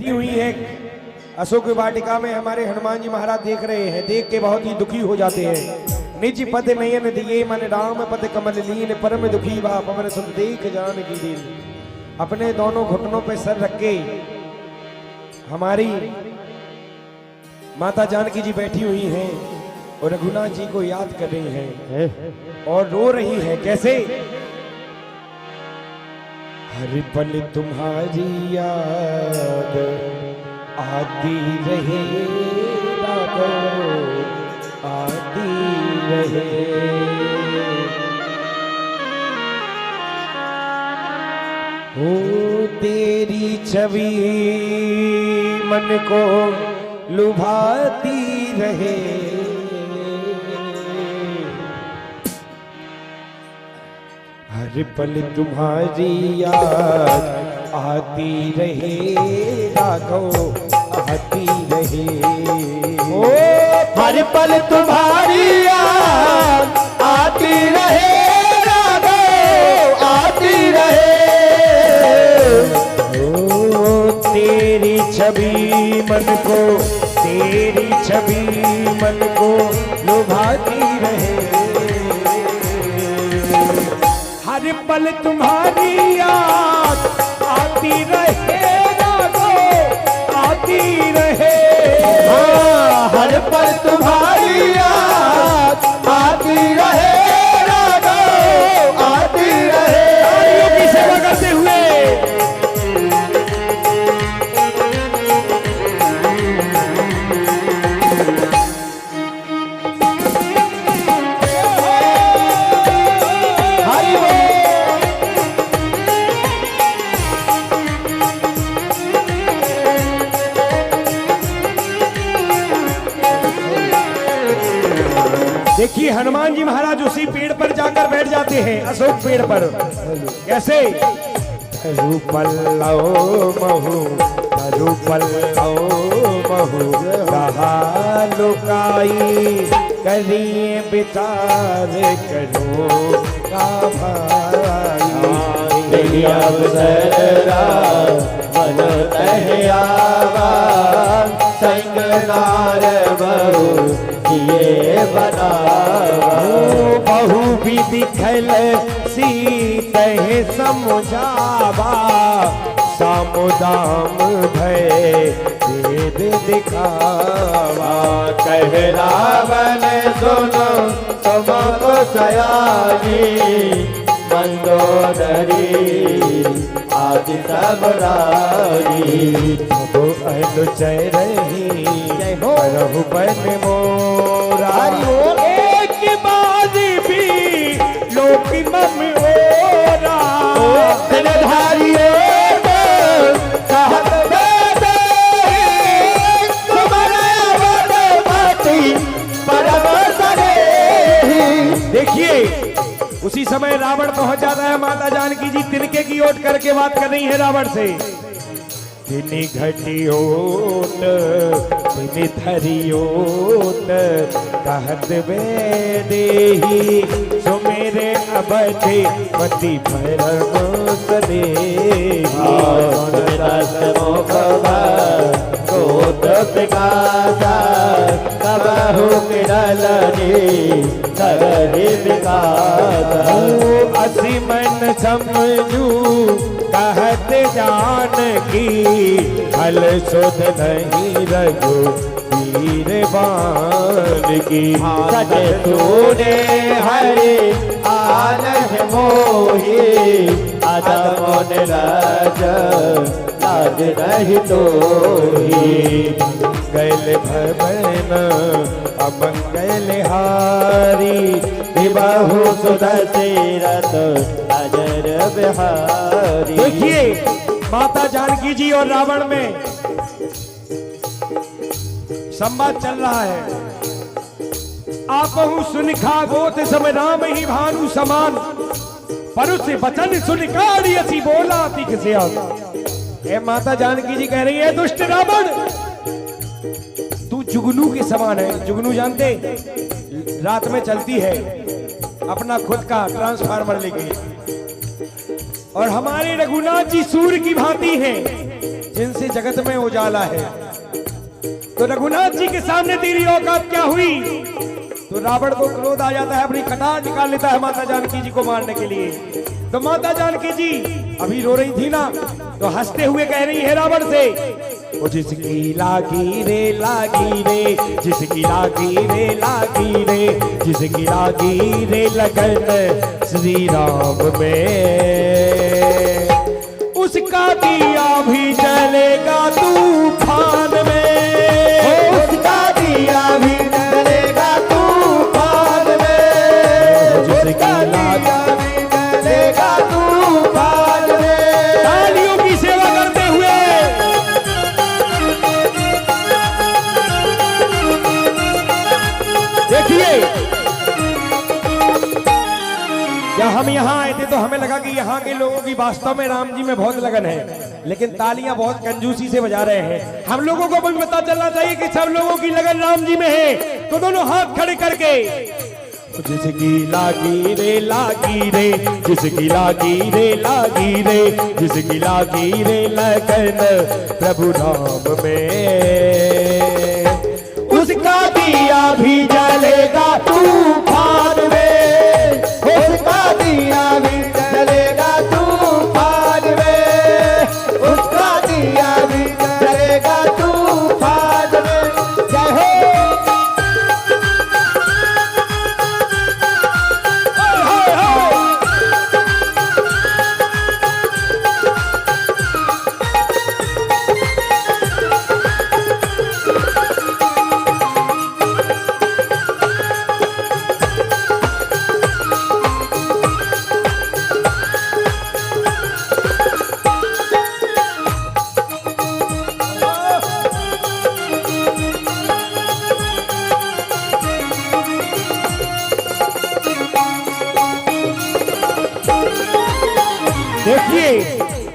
बैठी हुई हैं अशोक वाटिका में। हमारे हनुमान जी महाराज देख रहे हैं, देख के बहुत ही दुखी हो जाते हैं। निज पद नयन दिए मन राम पद कमल लीन, परम दुखी बा पवन सुत देख जान की दीन। अपने दोनों घुटनों पे सर रख के हमारी माता जानकी जी बैठी हुई हैं और रघुनाथ जी को याद कर रही हैं और रो रही हैं। कैसे? हर पल तुम्हारी याद आती रहे राघव, आती रहे। हो तेरी छवि मन को लुभाती रहे। हर पल तुम्हारी याद आती रहे राघव, आती रहे। ओ हर पल तुम्हारी याद आती रहे राघव, आती रहे। ओ तेरी छवि मन को, तेरी छवि मन को लुभाती रहे। हर पल तुम्हारी याद आती रहे राघव, आती रहे। हाँ, हर पल तुम्हारी याद आती रहे राघव, आती रहे। तालियों की सेवा करते हुए देखिए हनुमान जी महाराज उसी पेड़ पर जाकर बैठ जाते हैं, अशोक पेड़ पर। कैसे? धरु पल्लव महु, धरु पल्लव महु कहा लुकाई, करिए विचार करो का भाई। मन तहयावा संग नार बहु किए बनावा। बहु भी दिखल सीत समझावा, सामुदाम भय भेद दिखावा। कह रावण सुनो तुमको सयाजी, मंदोदरी आदि सब राजी। तो अनुचय रही रघुपन मोरा, एक बार भी लोक मम ओरा। धारियो देखिए उसी समय रावण पहुंच जाता है। माता जानकी जी तिनके की ओट करके बात कर रही है रावण से। तिनि घटियोट तिनि धरियोट कहत वे देही, सुमेरे अबधि पति परम सदेही। कबहु किरलनी करहि विकास। असी मन समझू कहत जानकी, फल सुध नहीं रघु वीर बान की। सच तूने हरि आनंद मोही, अदमोन राज लाज नहीं तोही। गैल भवन अमंगल हारी, विबाहु सुदशरथ अजर बिहारी। देखिए माता जानकी जी और रावण में संवाद चल रहा है। आपहु सुनिखा गोत समय राम ही भानु समान, परुष वचन सुन कारी असी बोला तिख से। ए माता जानकी जी कह रही है, दुष्ट रावण तू जुगनू के समान है। जुगनू जानते, रात में चलती है अपना खुद का ट्रांसफार्मर लेके, और हमारे रघुनाथ जी सूर्य की भांति हैं, जिनसे जगत में उजाला है। तो रघुनाथ जी के सामने तेरी औकात क्या हुई? तो रावण को क्रोध आ जाता है, अपनी कटार निकाल लेता है माता जानकी जी को मारने के लिए। तो माता जानकी जी अभी रो रही थी ना, तो हंसते हुए कह रही है रावण से, वो जिसकी लागी रे, जिसकी लागी रे, जिसकी लागी रे लगन श्री राम में, उसका दिया भी जलेगा तूफान में, उसका दिया भी जलेगा तूफान में, जिसका दिया भी जलेगा तूफान में। तालियों की सेवा करते हुए देखिए, जब हम यहाँ आए थे तो हमें लगा कि यहाँ के लोगों की वास्तव में राम जी में बहुत लगन है, लेकिन तालियां बहुत कंजूसी से बजा रहे हैं। हम लोगों को भी पता चलना चाहिए कि सब लोगों की लगन राम जी में है। तो दोनों हाथ खड़े करके, जिसकी लागी रे, जिसकी लागी रे, जिसकी लागी रे लगन प्रभु राम में, उसका दिया भी जलेगा तूफान में, उसका दिया भी जलेगा तूफान में, उसका दिया भी जलेगा तूफान में। जय हो। देखिए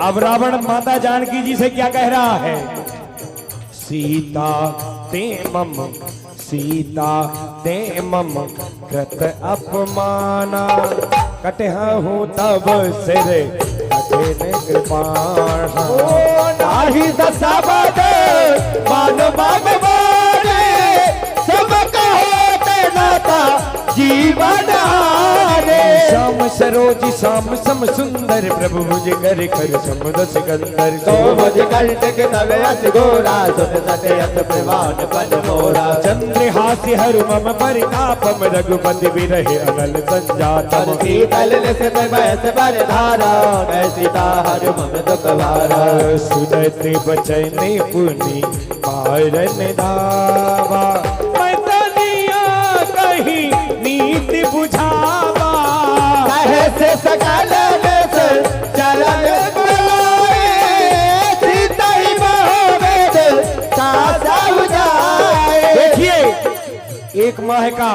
अब रावण माता जानकी जी से क्या कह रहा है, सीता ते मम कृत अपमाना, कटहु तब सिर कठिन कृपाण, नाही दसावद मान भगवाने, सब कहो ते नाता जीवन हारे। श्याम सरोज श्याम सम सुंदर, प्रभु मुझ कर कर समुद्र सिकंदर, तो मुझ कंटक तव अस गोरा, सुन सते अस प्रवान पद मोरा। चंद्र हास्य हर मम परितापम, रघुपति विरह अनल संजातम, शीतल लिखत बैस बर धारा, मैं सीता हर मम दुख भारा। सुनत बचन पुनि मारन दावा, मैं तनिया कहीं नीति बुझावा, से सकल देश चरण बुलाए, सीता ही बहुवेद सासा उजाए। देखिए एक माह का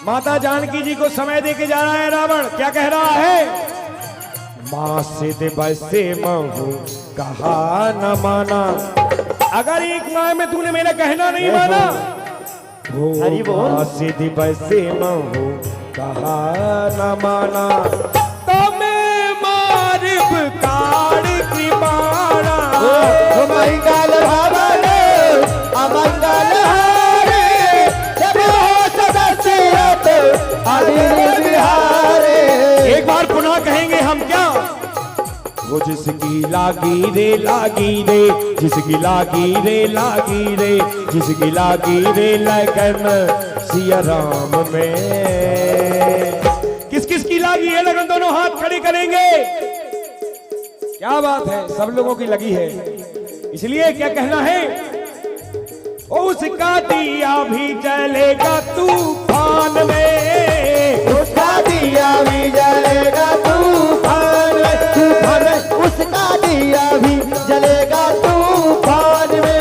माता जानकी जी को समय दे के जा रहा है रावण। क्या कह रहा है, माँ सिद्ध बसे महू कहा न माना, अगर एक माह में तूने मेरा कहना नहीं माना, हरि बोल। माँ सिद्ध बसे महू कहा न माना, तो मैं मारिब काड़ कृपाणा, मंगल भवन अमंगल हारे, जब हो सदस्यत अनिल बिहारे। एक बार पुनः कहेंगे हम क्या, वो जिसकी लागी रे, जिसकी लागी रे, जिसकी लागी रे लगन सिया राम में। किस किस की लागी है लगन? दोनों हाथ खड़े करेंगे। क्या बात है, सब लोगों की लगी है। इसलिए क्या कहना है, उसका दिया भी जलेगा तूफान में, उसका दिया भी जलेगा तूफान में, तूफान में। उसका दिया भी जलेगा तूफान में।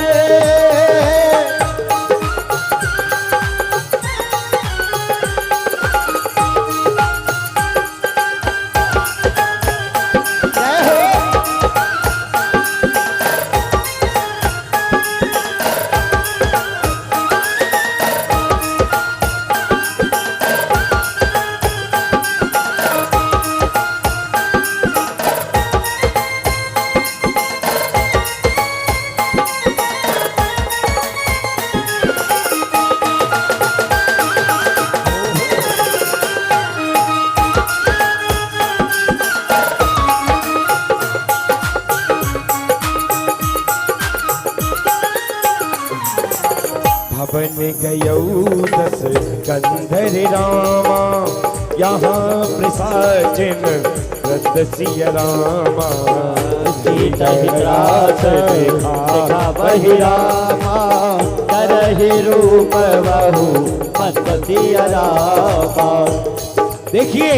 बन गयो दस कंधर रामा, यहाँ प्रसाचन रत सिया रामा। सीता देखा वही रामा, करहि रूप बहु मत सिया रामा। देखिए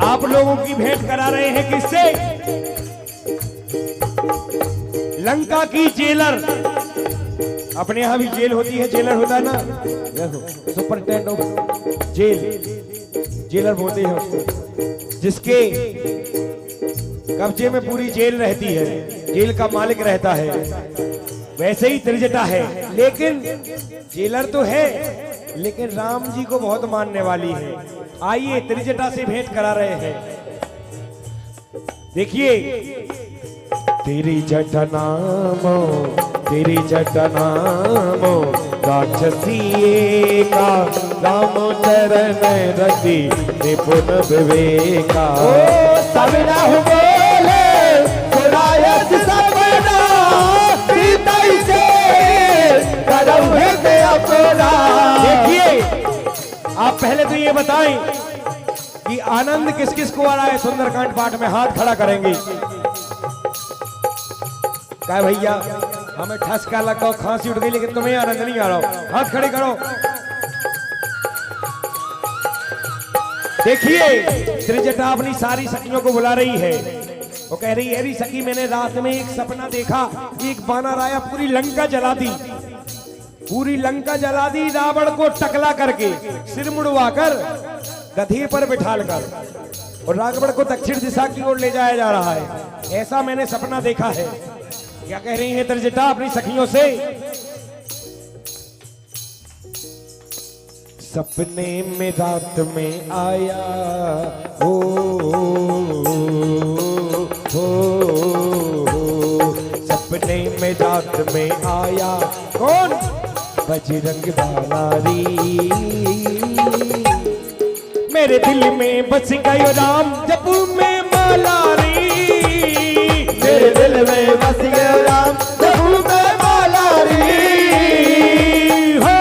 आप लोगों की भेंट करा रहे हैं किससे? लंका की जेलर। अपने यहाँ भी जेल होती है, जेलर होता है ना, सुपरिटेंडेंट ऑफ जेल, जेलर बोलते हैं उसको, जिसके कब्जे में पूरी जेल रहती है, जेल का मालिक रहता है। वैसे ही त्रिजटा है, लेकिन जेलर तो है लेकिन राम जी को बहुत मानने वाली है। आइए त्रिजटा से भेंट करा रहे हैं। देखिए तेरी जटा नामो, तेरी जटा नामो राक्षसी का, राम चरण रति निपुण विवेका। सबना बोले सुनायत सबना, सीता से करम है अपना। देखिए आप पहले तो ये बताएं कि आनंद किस किस को आ रहा है सुंदरकांड पाठ में? हाथ खड़ा करेंगे। क्या भैया हमें ठसका लगा, खांसी उठ गई, लेकिन तुम्हें आनंद नहीं आ रहा? हाथ खड़े करो। देखिए त्रिजटा अपनी सारी सखियों को बुला रही है। वो कह रही है, अरे सखी मैंने रात में एक सपना देखा, एक बानर आया, पूरी लंका जला दी, पूरी लंका जला दी, रावण को टकला करके, सिर मुड़वा कर, गधे पर बिठाल कर, और रावण को दक्षिण दिशा की ओर ले जाया जा रहा है। ऐसा मैंने सपना देखा है। क्या कह रही है त्रिजटा अपनी सखियों से? सपने में रात में आया हो, सपने में रात में आया कौन? बजरंग बालारी। मेरे दिल में बस गयो राम जपू में मालारी, मेरे दिल में बस गयो राम जपू में मालारी। हो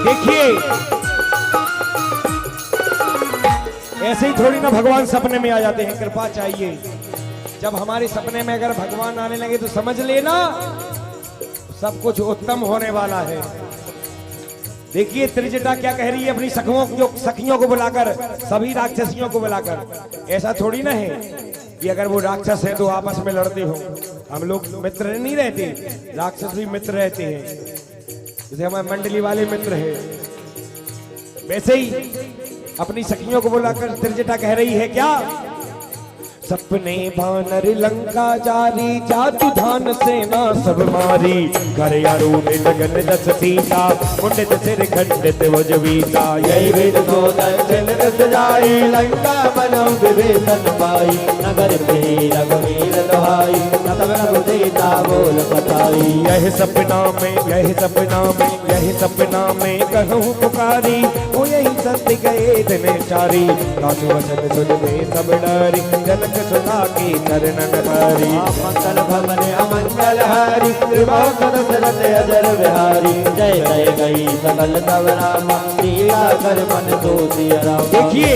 देखिए ऐसे ही थोड़ी ना भगवान सपने में आ जाते हैं, कृपा चाहिए। जब हमारे सपने में अगर भगवान आने लगे तो समझ लेना सब कुछ उत्तम होने वाला है। देखिए त्रिजटा क्या कह रही है अपनी सखियों को बुलाकर, सभी राक्षसियों को बुलाकर। ऐसा थोड़ी ना है कि अगर वो राक्षस है तो आपस में लड़ते हो। हम लोग मित्र नहीं रहते, राक्षस भी मित्र रहते हैं, जैसे हमारे मंडली वाले मित्र हैं। वैसे ही अपनी सखियों को बुलाकर त्रिजटा कह रही है क्या? सपने बानर लंका जारी, जातु धान सेना सब मारी, घर यारूढ़ लगन दस सीता, मुंडित सिर खंडित वजवीता। यही विद को दर्शन रस जाई, लंका बनो विभीषण पाई, नगर में रघुवीर दुहाई, तब रघुदेता बोल बताई। यह सपना में, यह सपना में, यह सपना में कहूँ पुकारी, वो यही सत्य गए दिन चारी, कासु वचन सुन में सब डरी, जनक सुधा की चरण नधारी। मंगल भवन अमंगल हारी, त्रिभुवन दशरथ अजर बिहारी, जय जय गई सकल तव राम, लीला कर मन दोषी राम। देखिए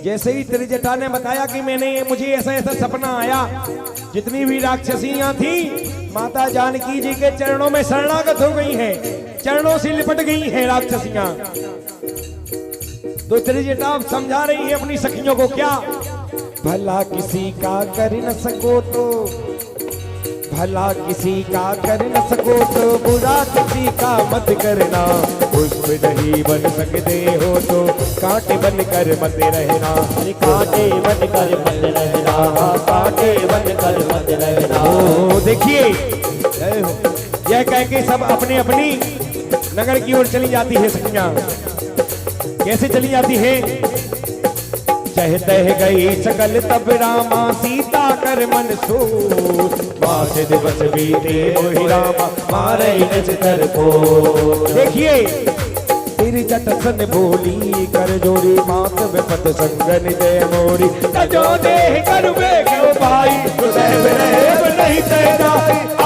जैसे ही त्रिजटा ने बताया कि मुझे ऐसा ऐसा सपना आया, जितनी भी राक्षसियां थी माता जानकी जी के चरणों में शरणागत हो गई हैं, चरणों से लिपट गई हैं राक्षसियां। तो त्रिजटा समझा रही है अपनी सखियों को क्या? भला किसी का कर न सको तो, भला किसी का कर न सको तो बुरा किसी का मत करना, पुष्प नहीं बन सकते हो तो कांटे बन कर मत रहना, अरे कांटे बन कर मत रहना, कांटे बन कर मत रहना। ओ देखिए यह कह के सब अपने अपनी नगर की ओर चली जाती है सखियां। कैसे चली जाती है? चहते गई सकल तब रामा सीता कर मन सोच, मासे दिवस बीते मोहि रामा मारे नचतर को। देखिए तेरी जट सन बोली कर जोड़ी मात विपत संगन दे मोरी, तजो देह कर वे क्यों भाई तुझे रहे नहीं तेरा,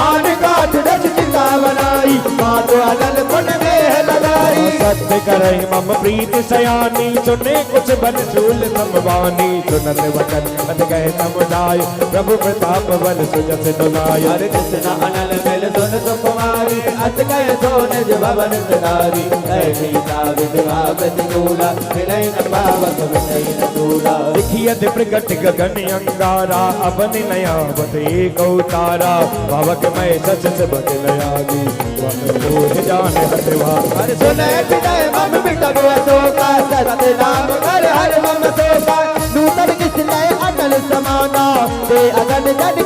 आन काठ रच चिता बनाई, मात अदल पुन देह लगाई। सत्य करे मम प्रीत सयानी, सुने कुछ बन शूल समवानी, सुनत वचन मत गए समुदाय, प्रभु प्रताप बल सुजस दुलाय। हरे कृष्ण अनल मिल सुन सुकुमारी, अस गए सोन भवन सदारी, सीता विधवा प्रतिकूला, मिलई न पावक विनय न दूला। लिखियत प्रकट गगन अंगारा, अपन नया बत एक अवतारा, भावक मैं सच से बदलयागी, वन मोह जान हटवा। हर सुने विनय मम मिटब अशोका, सत्य नाम कर हर मम शोका, नूतन किस लय अटल समाना, ते अगन जन